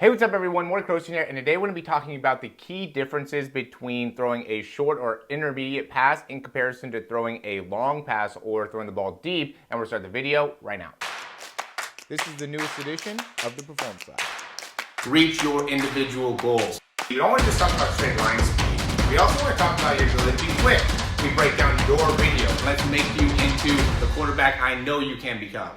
Hey, what's up everyone? Morey Croson here, and today we're going to be talking about the key differences between throwing a short or intermediate pass in comparison to throwing a long pass or throwing the ball deep, and we'll start the video right now. This is the newest edition of the Performance Lab. Reach your individual goals. We don't want to just talk about straight line speed. We also want to talk about your ability to be quick. We break down your video. Let's make you into the quarterback I know you can become.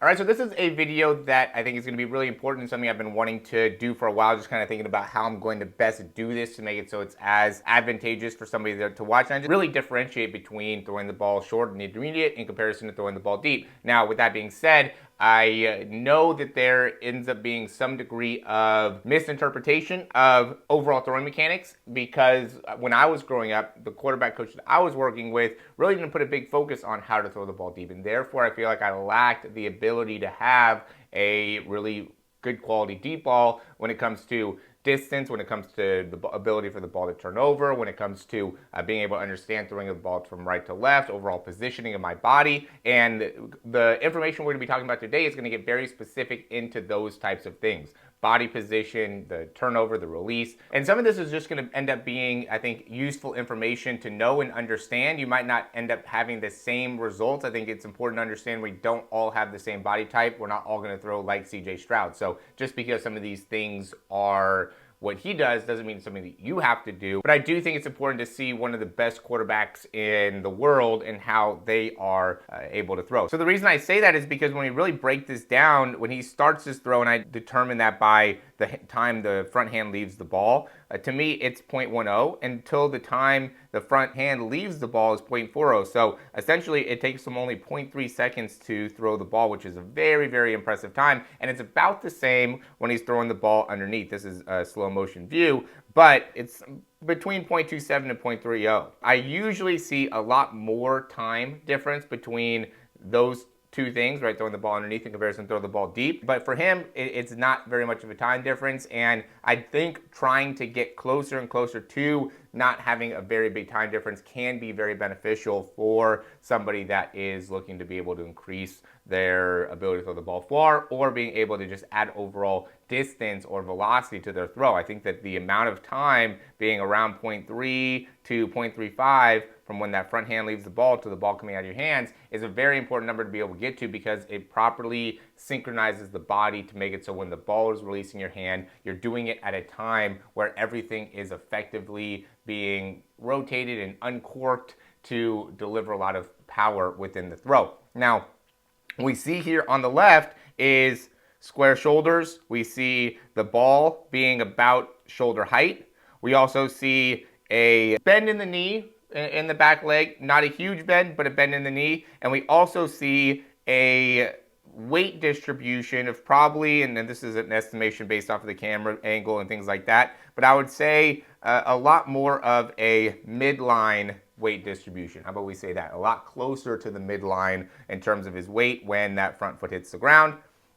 All right, so this is a video that I think is going to be really important and something I've been wanting to do for a while, just kind of thinking about how I'm going to best do this to make it so it's as advantageous for somebody to watch, and I just really differentiate between throwing the ball short and intermediate in comparison to throwing the ball deep. Now, with that being said, I know that there ends up being some degree of misinterpretation of overall throwing mechanics, because when I was growing up, the quarterback coach that I was working with really didn't put a big focus on how to throw the ball deep, and therefore I feel like I lacked the ability to have a really good quality deep ball when it comes to distance, when it comes to the ability for the ball to turn over, when it comes to being able to understand throwing the ball from right to left, overall positioning of my body. And the information we're going to be talking about today is going to get very specific into those types of things. Body position, the turnover, the release. And some of this is just going to end up being, I think, useful information to know and understand. You might not end up having the same results. I think it's important to understand we don't all have the same body type. We're not all going to throw like CJ Stroud. So just because some of these things are what he does doesn't mean something that you have to do. But I do think it's important to see one of the best quarterbacks in the world and how they are able to throw. So the reason I say that is because when we really break this down, when he starts his throw, and I determine that by the time the front hand leaves the ball, to me it's 0.10 until the time the front hand leaves the ball is 0.40. So essentially it takes him only 0.3 seconds to throw the ball, which is a very, very impressive time. And it's about the same when he's throwing the ball underneath. This is a slow motion view, but it's between 0.27 and 0.30. I usually see a lot more time difference between those two things, right? Throwing the ball underneath in comparison to throw the ball deep. But for him, it's not very much of a time difference. And I think trying to get closer and closer to not having a very big time difference can be very beneficial for somebody that is looking to be able to increase their ability to throw the ball far, or being able to just add overall distance or velocity to their throw. I think that the amount of time being around 0.3 to 0.35 from when that front hand leaves the ball to the ball coming out of your hands is a very important number to be able to get to, because it properly synchronizes the body to make it so when the ball is releasing your hand, you're doing it at a time where everything is effectively being rotated and uncorked to deliver a lot of power within the throw. Now, what we see here on the left is square shoulders. We see the ball being about shoulder height. We also see a bend in the knee in the back leg, not a huge bend, but a bend in the knee. And we also see a weight distribution of probably, and then this is an estimation based off of the camera angle and things like that, but I would say a lot more of a midline weight distribution. How about we say that? A lot closer to the midline in terms of his weight when that front foot hits the ground,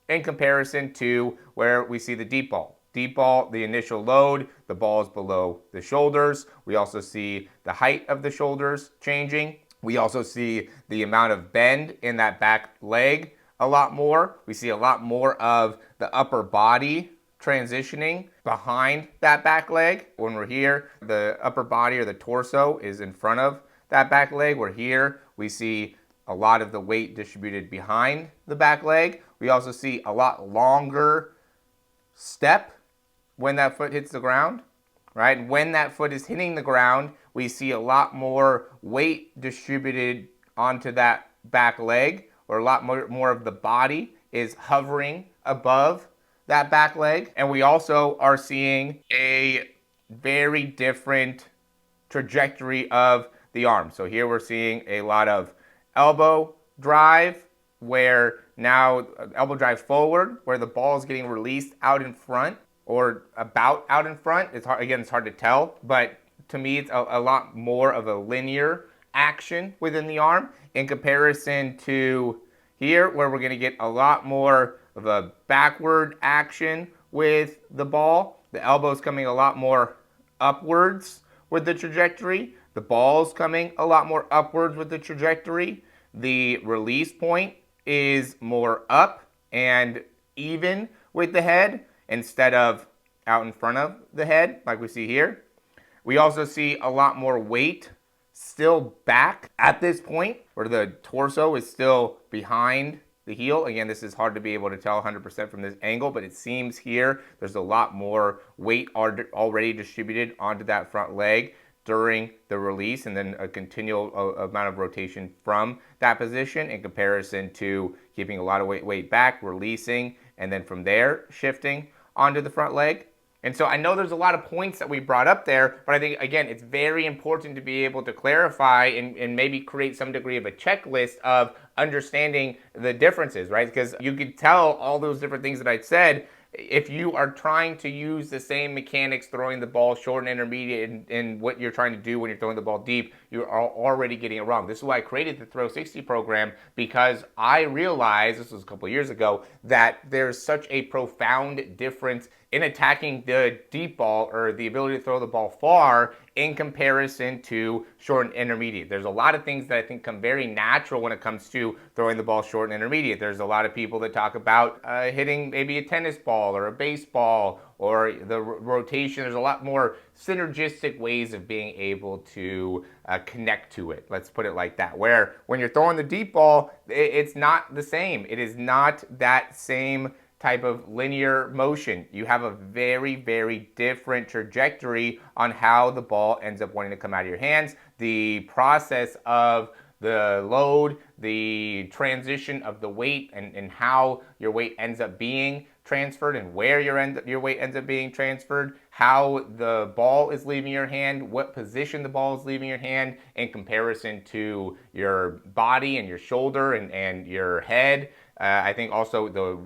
in comparison to where we see the deep ball. Deep ball, the initial load, the ball is below the shoulders. We also see the height of the shoulders changing. We also see the amount of bend in that back leg a lot more. We see a lot more of the upper body transitioning behind that back leg. When we're here, the upper body or the torso is in front of that back leg. We're here, we see a lot of the weight distributed behind the back leg. We also see a lot longer step when that foot hits the ground, right? And when that foot is hitting the ground, we see a lot more weight distributed onto that back leg, or a lot more of the body is hovering above that back leg. And we also are seeing a very different trajectory of the arm. So here we're seeing a lot of elbow drive, where now elbow drive forward, where the ball is getting released out in front, or about out in front. It's hard, again, it's hard to tell, but to me it's a lot more of a linear action within the arm in comparison to here, where we're going to get a lot more of a backward action with the ball. The elbow's coming a lot more upwards with the trajectory. The ball's coming a lot more upwards with the trajectory. The release point is more up and even with the head instead of out in front of the head, like we see here. We also see a lot more weight still back at this point, where the torso is still behind the heel. Again, this is hard to be able to tell 100% from this angle, but it seems here there's a lot more weight already distributed onto that front leg during the release, and then a continual amount of rotation from that position in comparison to keeping a lot of weight back, releasing, and then from there shifting onto the front leg. And so I know there's a lot of points that we brought up there, but I think, again, it's very important to be able to clarify and maybe create some degree of a checklist of understanding the differences, right? Because you could tell all those different things that I said. If you are trying to use the same mechanics throwing the ball short and intermediate in what you're trying to do when you're throwing the ball deep, you are already getting it wrong. This is why I created the Throw 60 program, because I realized, this was a couple of years ago, that there's such a profound difference in attacking the deep ball, or the ability to throw the ball far, in comparison to short and intermediate. There's a lot of things that I think come very natural when it comes to throwing the ball short and intermediate. There's a lot of people that talk about hitting maybe a tennis ball or a baseball, or the rotation. There's a lot more synergistic ways of being able to connect to it. Let's put it like that. Where when you're throwing the deep ball, it's not the same. It is not that same type of linear motion. You have a very, very different trajectory on how the ball ends up wanting to come out of your hands. The process of the load, the transition of the weight, and how your weight ends up being transferred, and where your weight ends up being transferred, how the ball is leaving your hand, what position the ball is leaving your hand in comparison to your body and your shoulder and your head. I think also the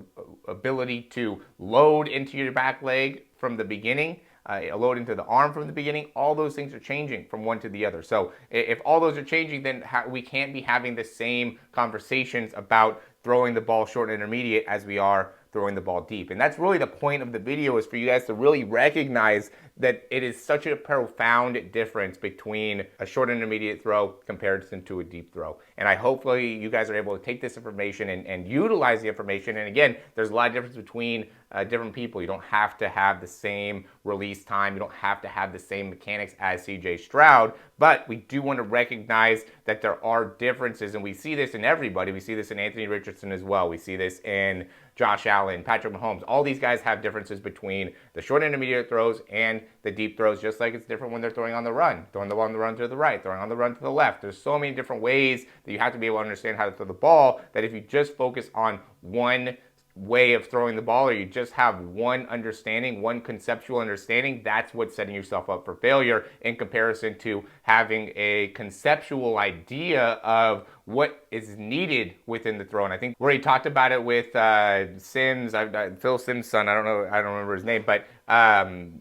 ability to load into your back leg from the beginning, load into the arm from the beginning, all those things are changing from one to the other. So if all those are changing, then we can't be having the same conversations about throwing the ball short and intermediate as we are throwing the ball deep. And that's really the point of the video, is for you guys to really recognize that it is such a profound difference between a short and intermediate throw comparison to a deep throw. And hopefully you guys are able to take this information and utilize the information. And again, there's a lot of difference between different people. You don't have to have the same release time. You don't have to have the same mechanics as CJ Stroud, but we do want to recognize that there are differences, and we see this in everybody. We see this in Anthony Richardson as well. We see this in Josh Allen, Patrick Mahomes. All these guys have differences between the short and intermediate throws and the deep throws, just like it's different when they're throwing on the run, throwing the ball on the run to the right, throwing on the run to the left. There's so many different ways that you have to be able to understand how to throw the ball, that if you just focus on one way of throwing the ball, or you just have one understanding, one conceptual understanding, that's what's setting yourself up for failure, in comparison to having a conceptual idea of what is needed within the throw. And I think we already talked about it with Sims, Phil Sims' son, I don't remember his name, but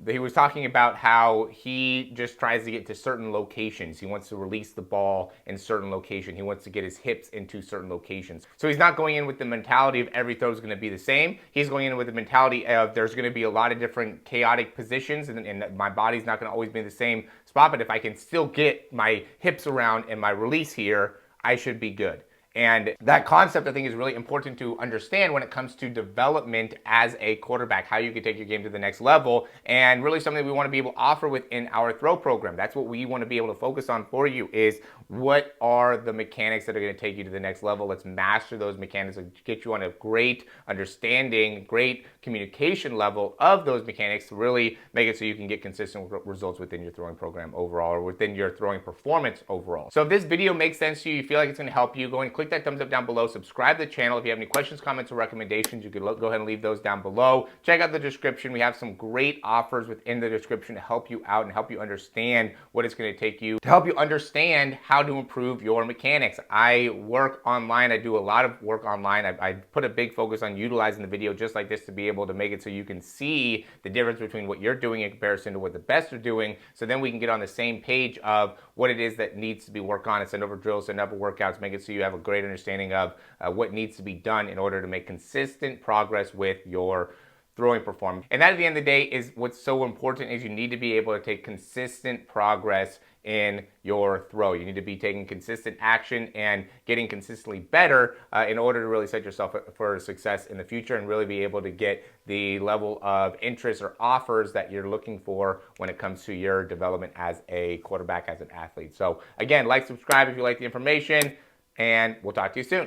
he was talking about how he just tries to get to certain locations. He wants to release the ball in certain location. He wants to get his hips into certain locations. So he's not going in with the mentality of every throw is going to be the same. He's going in with the mentality of there's going to be a lot of different chaotic positions, and my body's not going to always be in the same spot, but if I can still get my hips around and my release here, I should be good. And that concept, I think, is really important to understand when it comes to development as a quarterback, how you can take your game to the next level, and really something we want to be able to offer within our throw program. That's what we want to be able to focus on for you, is what are the mechanics that are going to take you to the next level. Let's master those mechanics and get you on a great understanding, great communication level of those mechanics to really make it so you can get consistent results within your throwing program overall, or within your throwing performance overall. So if this video makes sense to you, you feel like it's going to help you, go and click that thumbs up down below, subscribe to the channel. If you have any questions, comments, or recommendations, you can go ahead and leave those down below. Check out the description. We have some great offers within the description to help you out and help you understand what it's going to take you, to help you understand how to improve your mechanics. I work online. I do a lot of work online. I put a big focus on utilizing the video just like this to be able to make it so you can see the difference between what you're doing in comparison to what the best are doing, so then we can get on the same page of what it is that needs to be worked on, and send over drills, send over workouts, make it so you have a great understanding of what needs to be done in order to make consistent progress with your throwing performance. And that at the end of the day is what's so important, is you need to be able to take consistent progress in your throw. You need to be taking consistent action and getting consistently better in order to really set yourself up for success in the future and really be able to get the level of interest or offers that you're looking for when it comes to your development as a quarterback, as an athlete. So again, like, subscribe if you like the information, and we'll talk to you soon.